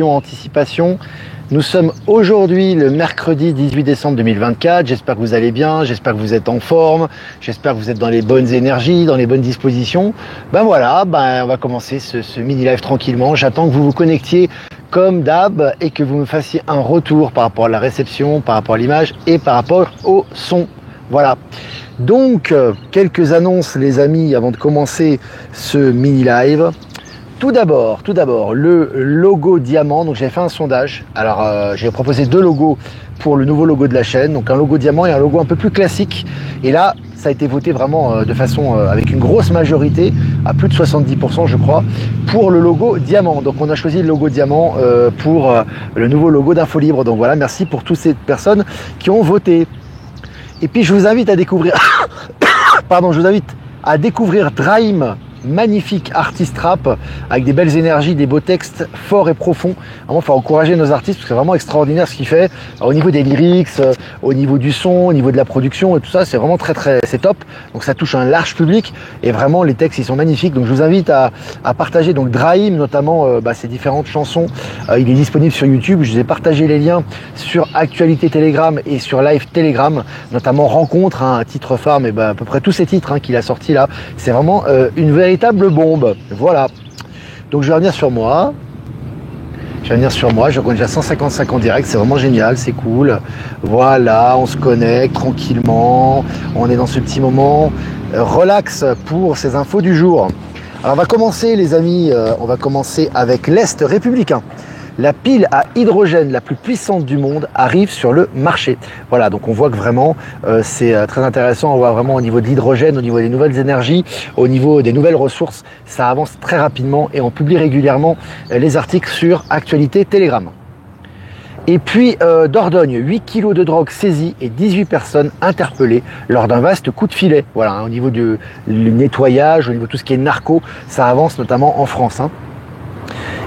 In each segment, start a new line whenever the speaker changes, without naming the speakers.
Anticipation. Nous sommes aujourd'hui le mercredi 18 décembre 2024. J'espère que vous allez bien, j'espère que vous êtes en forme, j'espère que vous êtes dans les bonnes énergies, dans les bonnes dispositions. Ben voilà, on va commencer ce mini live tranquillement. J'attends que vous vous connectiez comme d'hab et que vous me fassiez un retour par rapport à la réception, par rapport à l'image et par rapport au son. Voilà. Donc, quelques annonces les amis avant de commencer ce mini live. Tout d'abord, le logo diamant. Donc j'ai fait un sondage. Alors j'ai proposé deux logos pour le nouveau logo de la chaîne. Donc un logo diamant et un logo un peu plus classique. Et là, ça a été voté vraiment de façon avec une grosse majorité, à plus de 70% je crois, pour le logo diamant. Donc on a choisi le logo diamant pour le nouveau logo d'Infolibre. Donc voilà, merci pour toutes ces personnes qui ont voté. Et puis je vous invite à découvrir, Draim. Magnifique artiste rap avec des belles énergies, des beaux textes forts et profonds. Vraiment, il faut encourager nos artistes parce que c'est vraiment extraordinaire ce qu'il fait. Alors, au niveau des lyrics, au niveau du son, au niveau de la production et tout ça, c'est vraiment c'est top. Donc ça touche un large public et vraiment les textes ils sont magnifiques. Donc je vous invite à partager donc Draim notamment ses différentes chansons. Il est disponible sur YouTube. Je vous ai partagé les liens sur Actualité Telegram et sur Live Telegram, notamment Rencontre, un titre phare, mais à peu près tous ces titres qu'il a sortis là. C'est vraiment une véritable bombe, voilà. Donc je vais revenir sur moi. Je connais déjà 155 en direct, c'est vraiment génial, c'est cool. Voilà, on se connecte tranquillement, on est dans ce petit moment relax pour ces infos du jour. Alors on va commencer les amis, on va commencer avec l'Est républicain. La pile à hydrogène la plus puissante du monde arrive sur le marché. Voilà, donc on voit que vraiment c'est très intéressant. On voit vraiment au niveau de l'hydrogène, au niveau des nouvelles énergies, au niveau des nouvelles ressources, ça avance très rapidement et on publie régulièrement les articles sur Actualité Telegram. Et puis Dordogne, 8 kilos de drogue saisis et 18 personnes interpellées lors d'un vaste coup de filet. Voilà, au niveau du nettoyage, au niveau de tout ce qui est narco, ça avance notamment en France.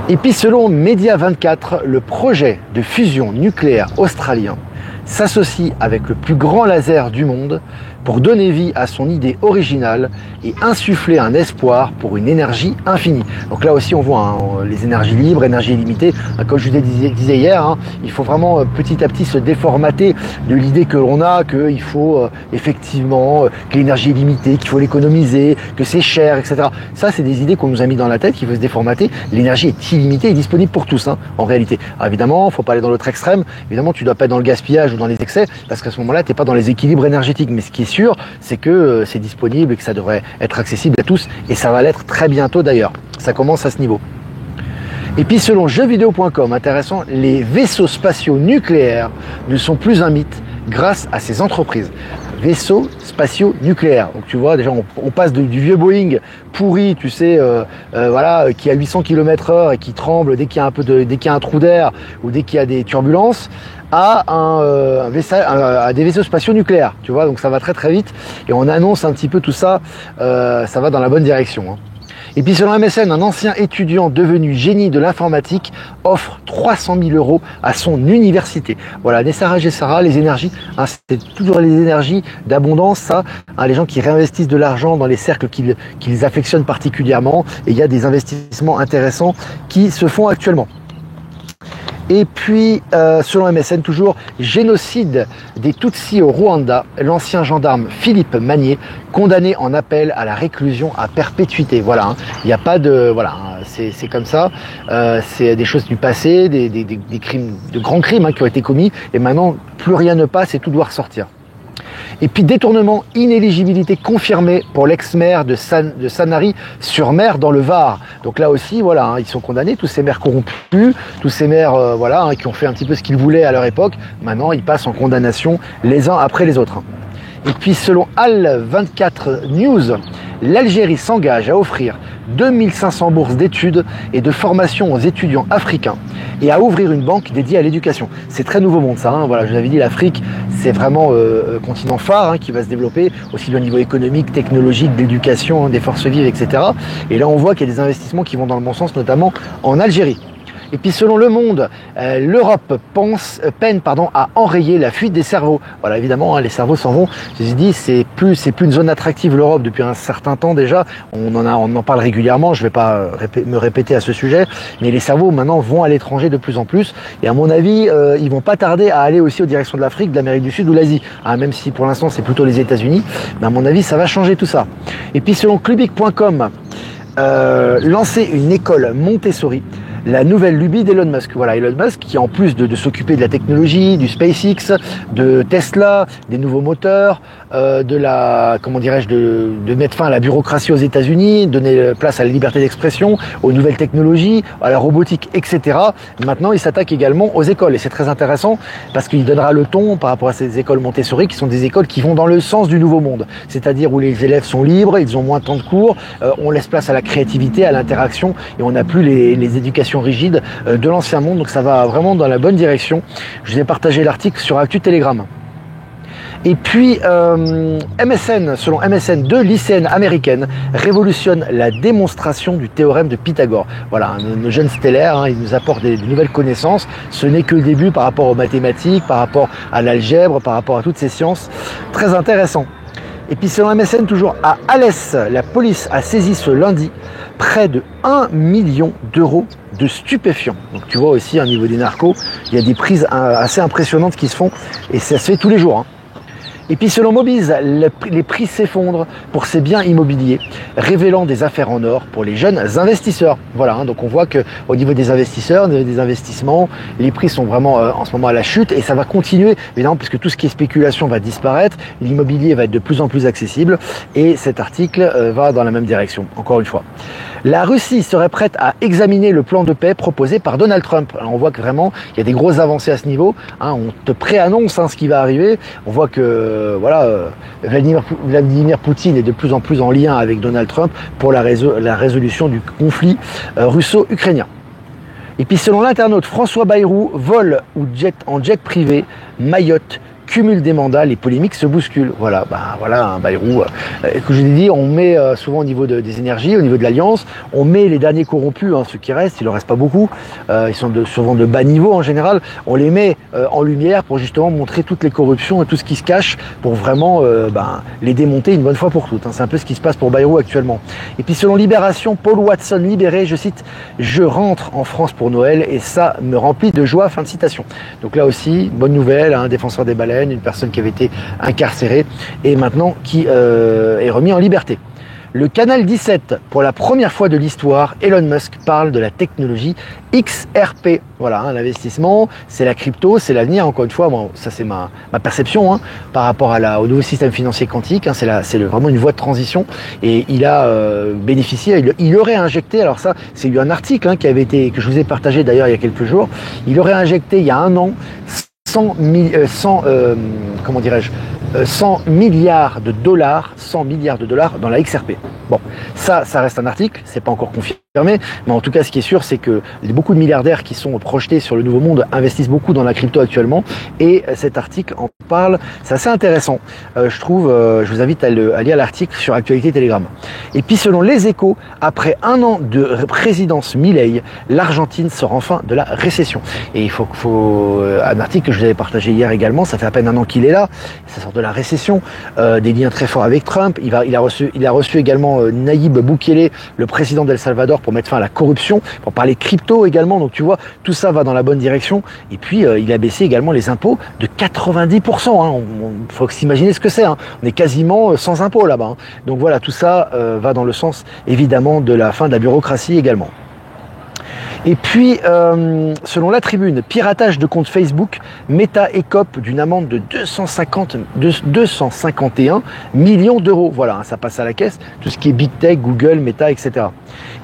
Et puis selon Média24, le projet de fusion nucléaire australien s'associe avec le plus grand laser du monde pour donner vie à son idée originale et insuffler un espoir pour une énergie infinie. Donc là aussi on voit les énergies libres, énergie illimitée. Comme je vous disais hier, il faut vraiment petit à petit se déformater de l'idée que l'on a qu'il faut effectivement que l'énergie est limitée, qu'il faut l'économiser, que c'est cher, etc. Ça c'est des idées qu'on nous a mis dans la tête, qu'il faut se déformater. L'énergie est illimitée et disponible pour tous en réalité. Alors évidemment, il ne faut pas aller dans l'autre extrême. Évidemment, tu ne dois pas être dans le gaspillage ou dans les excès parce qu'à ce moment-là, tu n'es pas dans les équilibres énergétiques. Mais ce qui est sûr, c'est que c'est disponible et que ça devrait être accessible à tous et ça va l'être très bientôt d'ailleurs. Ça commence à ce niveau. Et puis selon jeuxvideo.com, intéressant, les vaisseaux spatiaux nucléaires ne sont plus un mythe grâce à ces entreprises. Vaisseaux spatiaux nucléaires. Donc tu vois, déjà on passe du vieux Boeing pourri, tu sais, qui a 800 km/h et qui tremble dès qu'il y a dès qu'il y a un trou d'air ou dès qu'il y a des turbulences, à des vaisseaux spatiaux nucléaires. Tu vois, donc ça va très très vite et on annonce un petit peu tout ça. Ça va dans la bonne direction. Et puis selon MSN, un ancien étudiant devenu génie de l'informatique offre 300 000 € à son université. Voilà, Nessara Gessara, les énergies, c'est toujours les énergies d'abondance, ça. Les gens qui réinvestissent de l'argent dans les cercles qu'ils affectionnent particulièrement. Et il y a des investissements intéressants qui se font actuellement. Et puis, selon MSN, toujours, génocide des Tutsis au Rwanda, l'ancien gendarme Philippe Magnier, condamné en appel à la réclusion à perpétuité. Voilà, il n'y a pas de... Voilà, c'est comme ça. C'est des choses du passé, des crimes, de grands crimes qui ont été commis. Et maintenant, plus rien ne passe et tout doit ressortir. Et puis détournement, inéligibilité confirmée pour l'ex-maire de Sanary-sur-Mer dans le Var. Donc là aussi, voilà, ils sont condamnés, tous ces maires corrompus, tous ces maires qui ont fait un petit peu ce qu'ils voulaient à leur époque. Maintenant, ils passent en condamnation les uns après les autres. Et puis selon Al24 News, l'Algérie s'engage à offrir 2500 bourses d'études et de formation aux étudiants africains et à ouvrir une banque dédiée à l'éducation. C'est très nouveau monde ça, Voilà, je vous avais dit, l'Afrique, c'est vraiment un continent phare qui va se développer, aussi bien au niveau économique, technologique, d'éducation, des forces vives, etc. Et là, on voit qu'il y a des investissements qui vont dans le bon sens, notamment en Algérie. Et puis selon Le Monde, l'Europe peine à enrayer la fuite des cerveaux. Voilà, évidemment, hein, les cerveaux s'en vont. Je me dis, c'est plus une zone attractive, l'Europe, depuis un certain temps déjà. On en parle régulièrement, je ne vais pas me répéter à ce sujet, mais les cerveaux maintenant vont à l'étranger de plus en plus. Et à mon avis, ils vont pas tarder à aller aussi aux directions de l'Afrique, de l'Amérique du Sud ou l'Asie. Hein, même si pour l'instant c'est plutôt les États-Unis, mais à mon avis ça va changer tout ça. Et puis selon Clubic.com, lancer une école Montessori, la nouvelle lubie d'Elon Musk. Voilà, Elon Musk qui, en plus de s'occuper de la technologie, du SpaceX, de Tesla, des nouveaux moteurs, de mettre fin à la bureaucratie aux États-Unis, donner place à la liberté d'expression, aux nouvelles technologies, à la robotique, etc. Maintenant, il s'attaque également aux écoles. Et c'est très intéressant parce qu'il donnera le ton par rapport à ces écoles Montessori qui sont des écoles qui vont dans le sens du nouveau monde. C'est-à-dire où les élèves sont libres, ils ont moins de temps de cours, on laisse place à la créativité, à l'interaction et on n'a plus les éducations rigides de l'ancien monde. Donc ça va vraiment dans la bonne direction. Je vous ai partagé l'article sur Actu Telegram. Et puis, MSN, selon MSN, 2 lycéennes américaines révolutionnent la démonstration du théorème de Pythagore. Voilà, nos jeunes stellaires, hein, ils nous apportent des nouvelles connaissances. Ce n'est que le début par rapport aux mathématiques, par rapport à l'algèbre, par rapport à toutes ces sciences. Très intéressant. Et puis selon MSN, toujours à Alès, la police a saisi ce lundi près de 1 million d'euros de stupéfiants. Donc tu vois aussi, au niveau des narcos, il y a des prises assez impressionnantes qui se font et ça se fait tous les jours. Hein. Et puis selon Mobiz, les prix s'effondrent pour ces biens immobiliers, révélant des affaires en or pour les jeunes investisseurs. Voilà, hein, donc on voit qu'au niveau des investisseurs, des investissements, les prix sont vraiment en ce moment à la chute et ça va continuer, évidemment, puisque tout ce qui est spéculation va disparaître, l'immobilier va être de plus en plus accessible et cet article va dans la même direction, encore une fois. La Russie serait prête à examiner le plan de paix proposé par Donald Trump. Alors on voit que vraiment, il y a des grosses avancées à ce niveau. Hein, on te préannonce ce qui va arriver. On voit que Vladimir Poutine est de plus en plus en lien avec Donald Trump pour la résolution du conflit russo-ukrainien. Et puis selon l'internaute François Bayrou, vol ou en jet privé, Mayotte, cumul des mandats, les polémiques se bousculent. Voilà, un Bayrou. Que je l'ai dit, on met souvent au niveau des énergies, au niveau de l'Alliance, on met les derniers corrompus, ceux qui restent, il en reste pas beaucoup, ils sont souvent de bas niveau en général, on les met en lumière pour justement montrer toutes les corruptions et tout ce qui se cache pour vraiment les démonter une bonne fois pour toutes. Hein. C'est un peu ce qui se passe pour Bayrou actuellement. Et puis selon Libération, Paul Watson libéré, je cite, « Je rentre en France pour Noël et ça me remplit de joie », fin de citation. Donc là aussi, bonne nouvelle, un défenseur des baleines, une personne qui avait été incarcérée et maintenant qui est remis en liberté. Le Canal 17, pour la première fois de l'histoire, Elon Musk parle de la technologie XRP. Voilà, l'investissement, c'est la crypto, c'est l'avenir. Encore une fois, bon, ça c'est ma perception par rapport au nouveau système financier quantique. C'est vraiment une voie de transition. Et il a bénéficié, il aurait injecté, alors ça, c'est eu un article que je vous ai partagé d'ailleurs il y a quelques jours. Il aurait injecté il y a un an 100 milliards de dollars dans la XRP. Bon, ça reste un article, c'est pas encore confirmé, mais en tout cas, ce qui est sûr, c'est que beaucoup de milliardaires qui sont projetés sur le nouveau monde investissent beaucoup dans la crypto actuellement, et cet article en parle, c'est assez intéressant. Je trouve, je vous invite à lire l'article sur Actualité Telegram. Et puis, selon Les Échos, après un an de présidence Milei, l'Argentine sort enfin de la récession. Et il faut un article que je vous avais partagé hier également, ça fait à peine un an qu'il est là, ça sort de la récession, des liens très forts avec Trump. Il a reçu également Nayib Bukele, le président d'El Salvador, pour mettre fin à la corruption, pour parler crypto également. Donc tu vois, tout ça va dans la bonne direction. Et puis il a baissé également les impôts de 90%. Il faut s'imaginer ce que c'est. On est quasiment sans impôts là-bas. Donc voilà, tout ça va dans le sens évidemment de la fin de la bureaucratie également. Et puis, selon La Tribune, piratage de compte Facebook, Meta écope d'une amende de 251 millions d'euros. Voilà, ça passe à la caisse, tout ce qui est Big Tech, Google, Meta, etc.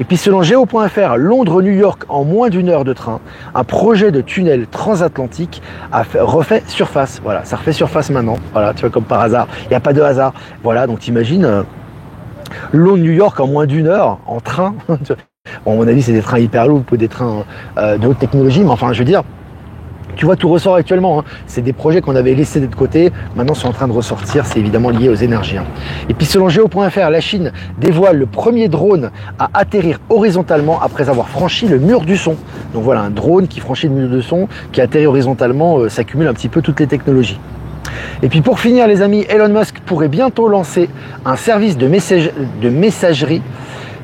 Et puis selon Géo.fr, Londres-New York en moins d'une heure de train, un projet de tunnel transatlantique a refait surface. Voilà, ça refait surface maintenant. Voilà, tu vois, comme par hasard, il n'y a pas de hasard. Voilà, donc t'imagines, Londres-New York en moins d'une heure, en train. Bon, à mon avis, c'est des trains hyperloop ou des trains de haute technologie, mais enfin, je veux dire, tu vois, tout ressort actuellement, hein. C'est des projets qu'on avait laissés de côté, maintenant sont en train de ressortir, c'est évidemment lié aux énergies, hein. Et puis selon Geo.fr, la Chine dévoile le premier drone à atterrir horizontalement après avoir franchi le mur du son. Donc voilà, un drone qui franchit le mur du son, qui atterrit horizontalement, ça cumule un petit peu toutes les technologies. Et puis pour finir les amis, Elon Musk pourrait bientôt lancer un service de messagerie.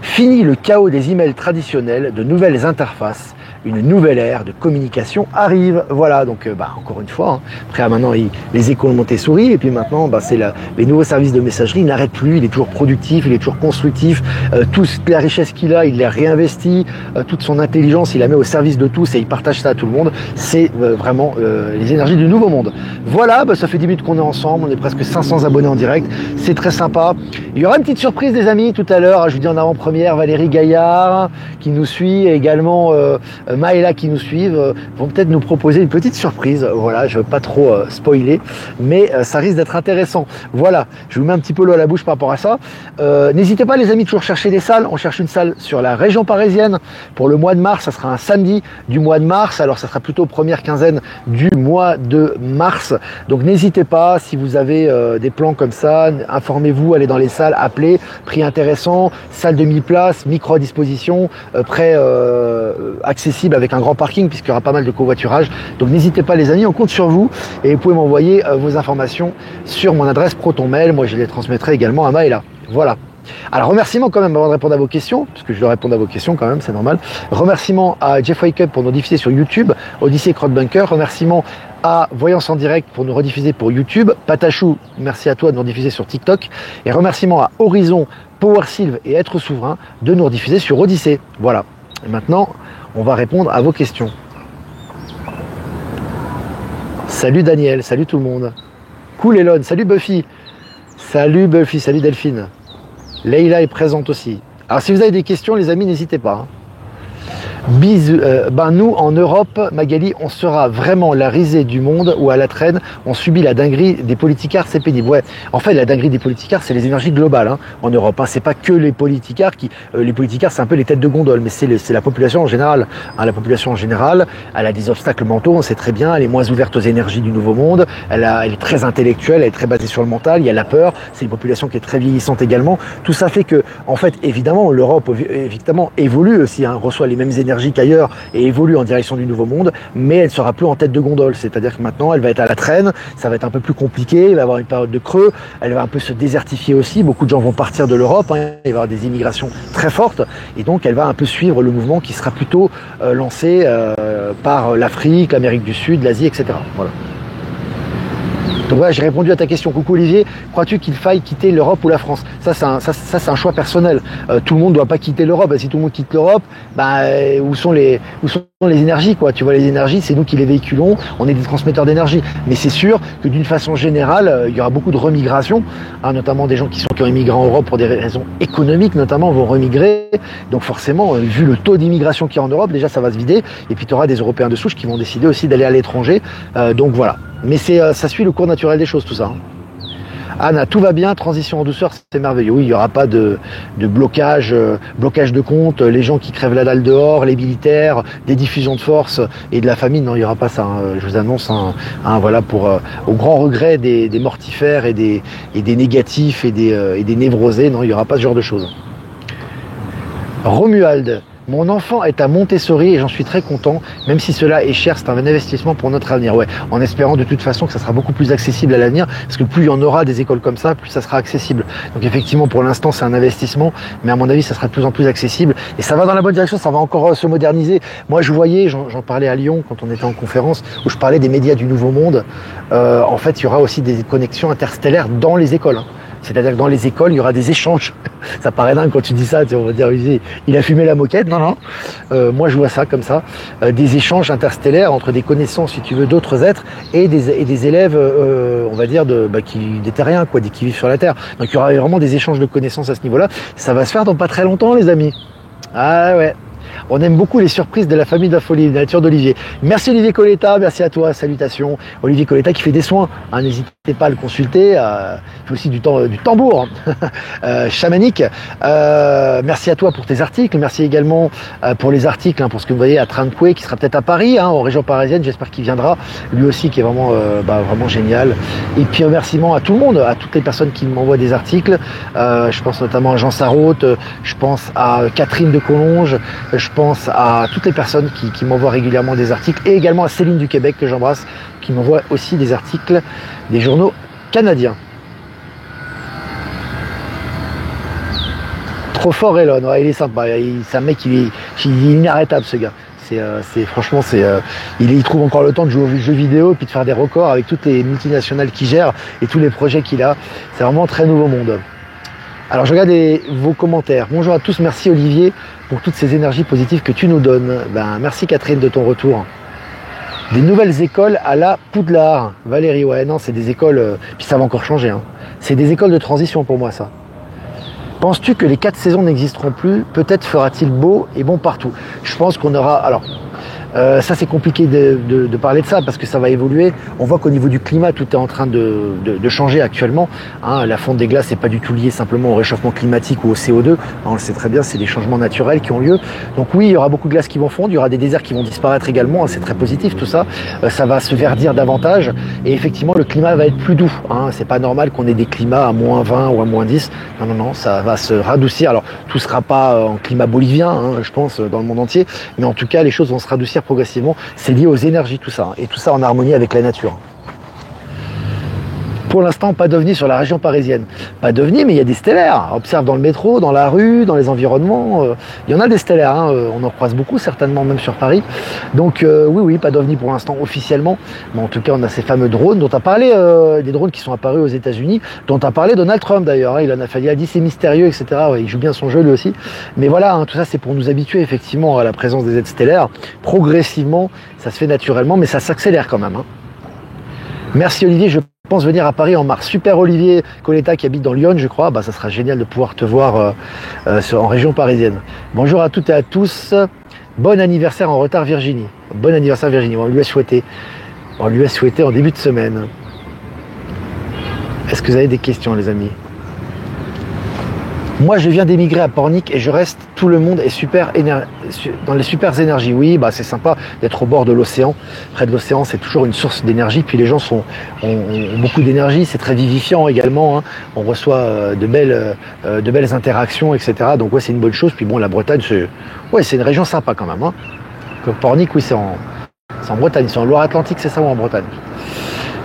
Fini le chaos des emails traditionnels, de nouvelles interfaces, une nouvelle ère de communication arrive. Voilà, donc encore une fois, hein, après maintenant les échos ont monté souris, et puis maintenant c'est les nouveaux services de messagerie, il n'arrête plus, il est toujours productif, il est toujours constructif, toute la richesse qu'il a, il la réinvestit, toute son intelligence, il la met au service de tous et il partage ça à tout le monde. C'est vraiment les énergies du nouveau monde. Voilà, ça fait 10 minutes qu'on est ensemble, on est presque 500 abonnés en direct, c'est très sympa. Il y aura une petite surprise les amis tout à l'heure, je vous dis en avant-première, Valérie Gaillard qui nous suit, et également Maëla qui nous suivent, vont peut-être nous proposer une petite surprise. Voilà, je ne veux pas trop spoiler, mais ça risque d'être intéressant. Voilà, je vous mets un petit peu l'eau à la bouche par rapport à ça. N'hésitez pas les amis, toujours chercher des salles. On cherche une salle sur la région parisienne pour le mois de mars. Ça sera un samedi du mois de mars, alors ça sera plutôt première quinzaine du mois de mars. Donc n'hésitez pas, si vous avez des plans comme ça, informez-vous, allez dans les salles, appelez, prix intéressant, salle de 1000 places, micro à disposition, prêt accessible avec un grand parking puisqu'il y aura pas mal de covoiturage. Donc n'hésitez pas les amis, on compte sur vous et vous pouvez m'envoyer vos informations sur mon adresse ProtonMail. Moi je les transmettrai également à Maëla. Voilà. Alors remerciements quand même avant de répondre à vos questions, parce que je dois répondre à vos questions quand même, c'est normal. Remerciements à Jeff Wake Up pour nous diffuser sur YouTube, Odyssey Crowdbunker. Remerciements à Voyance en direct pour nous rediffuser pour YouTube. Patachou, merci à toi de nous rediffuser sur TikTok. Et remerciements à Horizon, Power Sylve et Être Souverain de nous rediffuser sur Odyssey. Voilà. Et maintenant, on va répondre à vos questions. Salut Daniel, salut tout le monde. Cool Elon, salut Buffy. Salut Buffy, salut Delphine. Leïla est présente aussi. Alors si vous avez des questions les amis, n'hésitez pas, hein. Bisous. Nous en Europe, Magali, on sera vraiment la risée du monde ou à la traîne, on subit la dinguerie des politicards, c'est pénible. Ouais, en fait la dinguerie des politicards c'est les énergies globales, hein, en Europe, hein. C'est pas que les politicards qui, les politicards c'est un peu les têtes de gondole, mais c'est la population en général, hein. La population en général, elle a des obstacles mentaux, on sait très bien, elle est moins ouverte aux énergies du nouveau monde, elle est très intellectuelle, elle est très basée sur le mental, il y a la peur, c'est une population qui est très vieillissante également. Tout ça fait que, en fait, évidemment, l'Europe évidemment évolue aussi, hein, reçoit les mêmes énergies qu'ailleurs et évolue en direction du nouveau monde, mais elle ne sera plus en tête de gondole, c'est-à-dire que maintenant elle va être à la traîne, ça va être un peu plus compliqué, il va y avoir une période de creux, elle va un peu se désertifier aussi, beaucoup de gens vont partir de l'Europe, hein, il va y avoir des immigrations très fortes, et donc elle va un peu suivre le mouvement qui sera plutôt lancé par l'Afrique, l'Amérique du Sud, l'Asie, etc. Voilà. Donc voilà, j'ai répondu à ta question. Coucou Olivier, crois-tu qu'il faille quitter l'Europe ou la France? Ça, c'est un choix personnel. Tout le monde ne doit pas quitter l'Europe. Si tout le monde quitte l'Europe, où sont les énergies, quoi? Tu vois, les énergies, c'est nous qui les véhiculons. On est des transmetteurs d'énergie. Mais c'est sûr que d'une façon générale, il y aura beaucoup de remigration, hein, notamment des gens qui ont immigré en Europe pour des raisons économiques, notamment, vont remigrer. Donc forcément, vu le taux d'immigration qu'il y a en Europe, déjà ça va se vider. Et puis tu auras des Européens de souche qui vont décider aussi d'aller à l'étranger. Donc voilà. Mais ça suit le cours naturel des choses, tout ça, hein. Anna, tout va bien, transition en douceur, c'est merveilleux. Oui, il n'y aura pas de blocage de compte, les gens qui crèvent la dalle dehors, les militaires, des diffusions de force et de la famine. Non, il n'y aura pas ça, hein. Je vous annonce, voilà, au grand regret des mortifères et des négatifs et des névrosés. Non, il n'y aura pas ce genre de choses. Romuald. Mon enfant est à Montessori et j'en suis très content, même si cela est cher, c'est un investissement pour notre avenir. Ouais, en espérant de toute façon que ça sera beaucoup plus accessible à l'avenir, parce que plus il y en aura des écoles comme ça, plus ça sera accessible. Donc effectivement, pour l'instant, c'est un investissement, mais à mon avis, ça sera de plus en plus accessible. Et ça va dans la bonne direction, ça va encore se moderniser. Moi, je voyais, j'en parlais à Lyon quand on était en conférence, où je parlais des médias du Nouveau Monde. En fait, il y aura aussi des connexions interstellaires dans les écoles, hein. C'est-à-dire que dans les écoles, il y aura des échanges. Ça paraît dingue quand tu dis ça, on va dire, il a fumé la moquette. Non. Moi, je vois ça comme ça. Des échanges interstellaires entre des connaissances, si tu veux, d'autres êtres et des élèves, on va dire, des terriens, quoi, qui vivent sur la Terre. Donc, il y aura vraiment des échanges de connaissances à ce niveau-là. Ça va se faire dans pas très longtemps, les amis. Ah ouais. On aime beaucoup les surprises de la famille d'Infolie, la nature d'Olivier. Merci Olivier Coletta, merci à toi, salutations. Olivier Coletta qui fait des soins, hein, n'hésitez pas à le consulter. Il faut aussi du tambour chamanique. Merci à toi pour tes articles. Merci également pour les articles, pour ce que vous voyez à Tramquay, qui sera peut-être à Paris, en région parisienne. J'espère qu'il viendra. Lui aussi, qui est vraiment, vraiment génial. Et puis remerciements à tout le monde, à toutes les personnes qui m'envoient des articles. Je pense notamment à Jean Sarraute, je pense à Catherine de Collonges, je pense à toutes les personnes qui m'envoient régulièrement des articles, et également à Céline du Québec, que j'embrasse, qui m'envoie aussi des articles des journaux canadiens. Trop fort Elon, ouais, il est sympa, c'est un mec, il est inarrêtable ce gars. Franchement, il trouve encore le temps de jouer aux jeux vidéo et puis de faire des records avec toutes les multinationales qu'il gère et tous les projets qu'il a. C'est vraiment un très nouveau monde. Alors je regarde vos commentaires. Bonjour à tous, merci Olivier pour toutes ces énergies positives que tu nous donnes. Merci Catherine de ton retour. Des nouvelles écoles à la Poudlard. Valérie, ouais, non, c'est des écoles, puis ça va encore changer. C'est des écoles de transition pour moi, ça. Penses-tu que les 4 saisons n'existeront plus? Peut-être fera-t-il beau et bon partout. Je pense qu'on aura... Alors, ça c'est compliqué de parler de ça parce que ça va évoluer. On voit qu'au niveau du climat, tout est en train de changer actuellement. La fonte des glaces n'est pas du tout liée simplement au réchauffement climatique ou au CO2. On le sait très bien, c'est des changements naturels qui ont lieu. Donc oui, il y aura beaucoup de glaces qui vont fondre, il y aura des déserts qui vont disparaître également. C'est très positif tout ça. Ça va se verdir davantage et effectivement le climat va être plus doux. C'est pas normal qu'on ait des climats à -20 ou à -10. Non, ça va se radoucir. Alors tout sera pas en climat bolivien, je pense, dans le monde entier, mais en tout cas les choses vont se radoucir progressivement. C'est lié aux énergies, tout ça, et tout ça en harmonie avec la nature. Pour l'instant, pas d'ovnis sur la région parisienne. Pas d'ovnis, mais il y a des stellaires. Observe dans le métro, dans la rue, dans les environnements. Il y en a des stellaires. On en croise beaucoup, certainement même sur Paris. Donc oui, pas d'ovnis pour l'instant officiellement. Mais en tout cas, on a ces fameux drones dont a parlé, des drones qui sont apparus aux États-Unis, dont a parlé Donald Trump d'ailleurs. Il a dit c'est mystérieux, etc. Ouais, il joue bien son jeu lui aussi. Mais voilà, tout ça c'est pour nous habituer effectivement à la présence des êtres stellaires. Progressivement, ça se fait naturellement, mais ça s'accélère quand même. Merci Olivier, je pense venir à Paris en mars. Super Olivier Coletta qui habite dans Lyon, je crois. Ça sera génial de pouvoir te voir en région parisienne. Bonjour à toutes et à tous. Bon anniversaire en retard Virginie. Bon anniversaire Virginie, on lui a souhaité. On lui a souhaité en début de semaine. Est-ce que vous avez des questions les amis? Moi, je viens d'émigrer à Pornic et je reste, tout le monde est dans les super énergies. Oui, c'est sympa d'être au bord de l'océan. Près de l'océan, c'est toujours une source d'énergie. Puis les gens ont beaucoup d'énergie. C'est très vivifiant également. On reçoit de belles interactions, etc. Donc ouais, c'est une bonne chose. Puis bon, la Bretagne, c'est une région sympa quand même. Comme Pornic, oui, c'est en Bretagne. C'est en Loire-Atlantique, c'est ça, ou en Bretagne?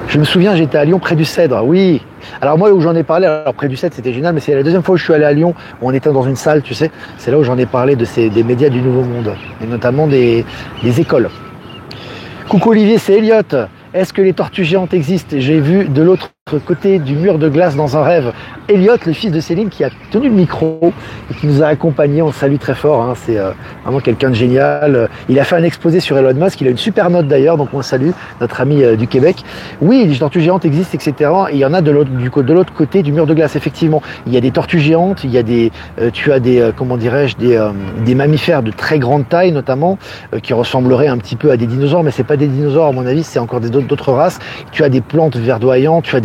Je me souviens, j'étais à Lyon près du Cèdre, oui. Alors moi où j'en ai parlé, alors près du Cèdre c'était génial, mais c'est la deuxième fois où je suis allé à Lyon, où on était dans une salle, tu sais. C'est là où j'en ai parlé des médias du Nouveau Monde, et notamment des écoles. Coucou Olivier, c'est Elliot. Est-ce que les tortues géantes existent? J'ai vu de l'autre côté du mur de glace dans un rêve. Elliot, le fils de Céline, qui a tenu le micro et qui nous a accompagnés, on le salue très fort, c'est vraiment quelqu'un de génial. Il a fait un exposé sur Elon Musk, il a une super note d'ailleurs, donc on le salue, notre ami du Québec. Oui, les tortues géantes existent, etc. Et il y en a de l'autre côté du mur de glace, effectivement. Il y a des tortues géantes, il y a des mammifères de très grande taille, notamment, qui ressembleraient un petit peu à des dinosaures, mais c'est pas des dinosaures, à mon avis, c'est encore d'autres races. Tu as des plantes verdoyantes, tu as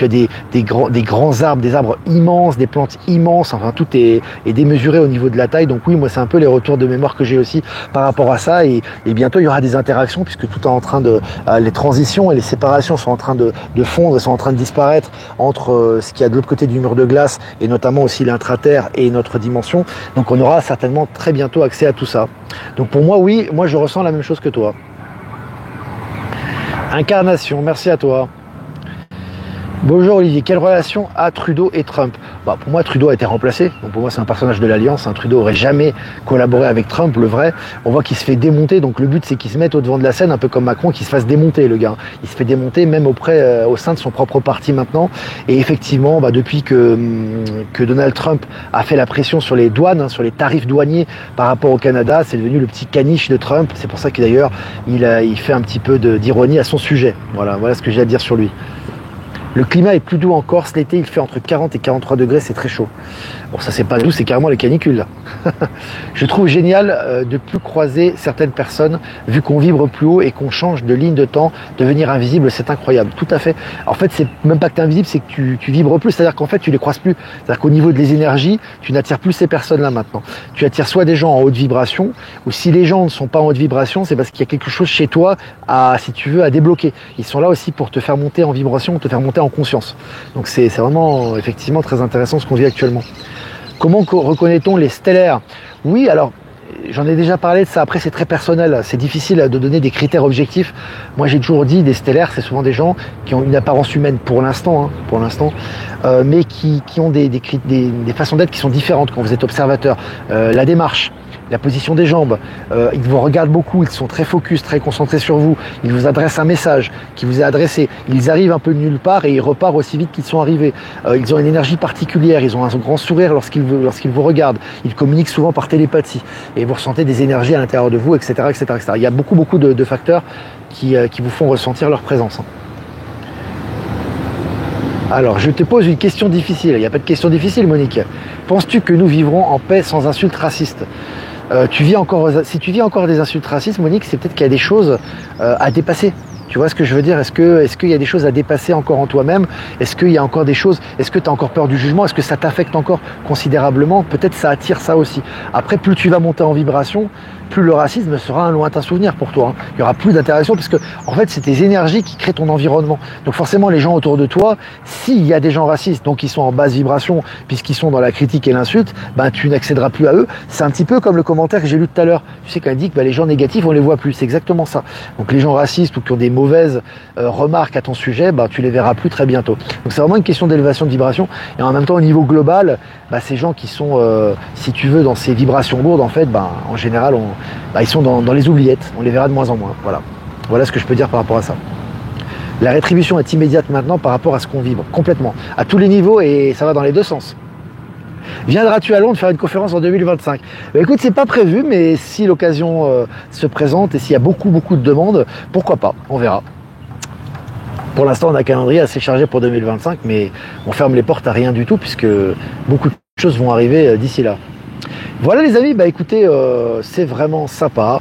des grands arbres, des arbres immenses, des plantes immenses, enfin tout est démesuré au niveau de la taille. Donc oui, moi c'est un peu les retours de mémoire que j'ai aussi par rapport à ça, et bientôt il y aura des interactions puisque tout est en train les transitions et les séparations sont en train de fondre et sont en train de disparaître entre ce qu'il y a de l'autre côté du mur de glace et notamment aussi l'intraterre et notre dimension. Donc on aura certainement très bientôt accès à tout ça. Donc pour moi, oui, moi je ressens la même chose que toi. Incarnation, merci à toi. Bonjour Olivier, quelle relation a Trudeau et Trump? Pour moi, Trudeau a été remplacé. Donc pour moi, c'est un personnage de l'Alliance. Trudeau aurait jamais collaboré avec Trump, le vrai. On voit qu'il se fait démonter. Donc le but, c'est qu'il se mette au devant de la scène, un peu comme Macron, qu'il se fasse démonter, le gars. Il se fait démonter même au sein de son propre parti maintenant. Et effectivement, depuis que Donald Trump a fait la pression sur les douanes, sur les tarifs douaniers par rapport au Canada, c'est devenu le petit caniche de Trump. C'est pour ça que d'ailleurs, il fait un petit peu d'ironie à son sujet. Voilà ce que j'ai à dire sur lui. Le climat est plus doux en Corse. L'été, il fait entre 40 et 43 degrés, c'est très chaud. Bon, ça, c'est pas doux, c'est carrément les canicules, là. Je trouve génial de plus croiser certaines personnes, vu qu'on vibre plus haut et qu'on change de ligne de temps, devenir invisible, c'est incroyable. Tout à fait. En fait, c'est même pas que tu es invisible, c'est que tu vibres plus. C'est-à-dire qu'en fait, tu les croises plus. C'est-à-dire qu'au niveau des énergies, tu n'attires plus ces personnes-là maintenant. Tu attires soit des gens en haute vibration, ou si les gens ne sont pas en haute vibration, c'est parce qu'il y a quelque chose chez toi si tu veux, à débloquer. Ils sont là aussi pour te faire monter en vibration, te faire monter en conscience. Donc c'est vraiment effectivement très intéressant ce qu'on vit actuellement. Comment reconnaît-on les stellaires? Oui, alors j'en ai déjà parlé de ça. Après, c'est très personnel. C'est difficile de donner des critères objectifs. Moi, j'ai toujours dit, des stellaires, c'est souvent des gens qui ont une apparence humaine pour l'instant, mais qui ont des façons d'être qui sont différentes quand vous êtes observateur. La démarche, la position des jambes, ils vous regardent beaucoup, ils sont très focus, très concentrés sur vous, ils vous adressent un message qui vous est adressé, ils arrivent un peu de nulle part et ils repartent aussi vite qu'ils sont arrivés. Ils ont une énergie particulière, ils ont un grand sourire lorsqu'ils vous regardent, ils communiquent souvent par télépathie et vous ressentez des énergies à l'intérieur de vous, etc., etc., etc. Il y a beaucoup de facteurs qui vous font ressentir leur présence. Alors, je te pose une question difficile. Il n'y a pas de question difficile, Monique. Penses-tu que nous vivrons en paix sans insultes racistes? Si tu vis encore des insultes racistes, Monique, c'est peut-être qu'il y a des choses à dépasser. Tu vois ce que je veux dire? Est-ce qu'il y a des choses à dépasser encore en toi-même? Est-ce qu'il y a encore des choses? Est-ce que tu as encore peur du jugement? Est-ce que ça t'affecte encore considérablement? Peut-être ça attire ça aussi. Après, plus tu vas monter en vibration, plus le racisme sera un lointain souvenir pour toi. Il n'y aura plus d'interaction parce que, en fait, c'est tes énergies qui créent ton environnement. Donc forcément, les gens autour de toi, s'il y a des gens racistes, donc ils sont en basse vibration, puisqu'ils sont dans la critique et l'insulte, ben, tu n'accéderas plus à eux. C'est un petit peu comme le commentaire que j'ai lu tout à l'heure. Tu sais, quand il dit que les gens négatifs, on les voit plus. C'est exactement ça. Donc les gens racistes ou qui ont des mauvaises remarques à ton sujet, ben, tu les verras plus très bientôt. Donc c'est vraiment une question d'élévation de vibration. Et en même temps, au niveau global, ben, ces gens qui sont, si tu veux, dans ces vibrations lourdes, en fait, ben, en général, ils sont dans les oubliettes, on les verra de moins en moins. Voilà ce que je peux dire par rapport à ça. La rétribution est immédiate maintenant par rapport à ce qu'on vibre, complètement, à tous les niveaux et ça va dans les deux sens. Viendras-tu à Londres faire une conférence en 2025? Écoute, c'est pas prévu, mais si l'occasion se présente et s'il y a beaucoup de demandes, pourquoi pas, on verra. Pour l'instant, on a un calendrier assez chargé pour 2025, mais on ferme les portes à rien du tout puisque beaucoup de choses vont arriver d'ici là. Voilà les amis, écoutez, c'est vraiment sympa.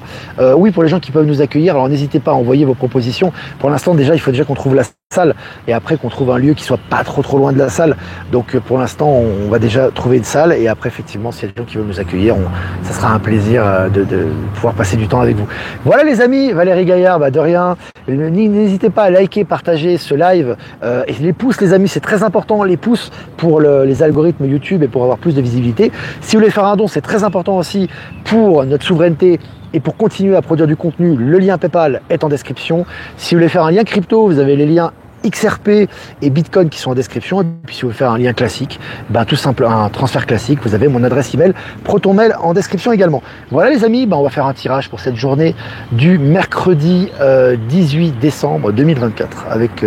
Oui, pour les gens qui peuvent nous accueillir, alors n'hésitez pas à envoyer vos propositions. Pour l'instant, déjà, il faut déjà qu'on trouve la salle et après qu'on trouve un lieu qui soit pas trop loin de la salle. Donc pour l'instant, on va déjà trouver une salle et après, effectivement, s'il y a des gens qui veulent nous accueillir, ça sera un plaisir de pouvoir passer du temps avec vous. Voilà les amis, Valérie Gaillard, de rien. N'hésitez pas à liker, partager ce live et les pouces, les amis, c'est très important, les pouces pour les algorithmes YouTube et pour avoir plus de visibilité. Si vous voulez faire un don, c'est très important aussi pour notre souveraineté et pour continuer à produire du contenu. Le lien PayPal est en description. Si vous voulez faire un lien crypto, vous avez les liens XRP et Bitcoin qui sont en description. Et puis si vous voulez faire un lien classique, tout simple, un transfert classique, vous avez mon adresse email ProtonMail en description également. Voilà les amis, on va faire un tirage pour cette journée du mercredi 18 décembre 2024 avec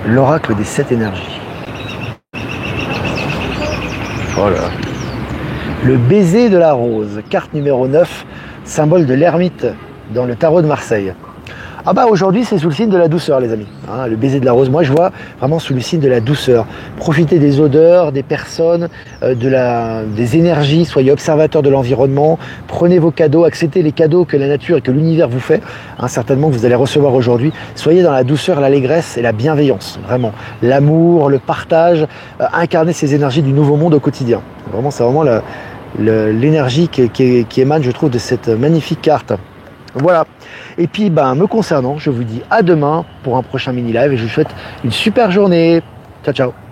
l'oracle des 7 énergies. Voilà. Le baiser de la rose, carte numéro 9, symbole de l'ermite dans le tarot de Marseille. Aujourd'hui c'est sous le signe de la douceur les amis. Le baiser de la rose, moi je vois vraiment sous le signe de la douceur. Profitez des odeurs, des personnes, des énergies, soyez observateurs de l'environnement, prenez vos cadeaux, acceptez les cadeaux que la nature et que l'univers vous fait, certainement que vous allez recevoir aujourd'hui. Soyez dans la douceur, l'allégresse et la bienveillance, vraiment. L'amour, le partage, incarnez ces énergies du nouveau monde au quotidien. Vraiment, c'est vraiment l'énergie qui émane, je trouve, de cette magnifique carte. Voilà. Et puis, me concernant, je vous dis à demain pour un prochain mini live et je vous souhaite une super journée. Ciao, ciao.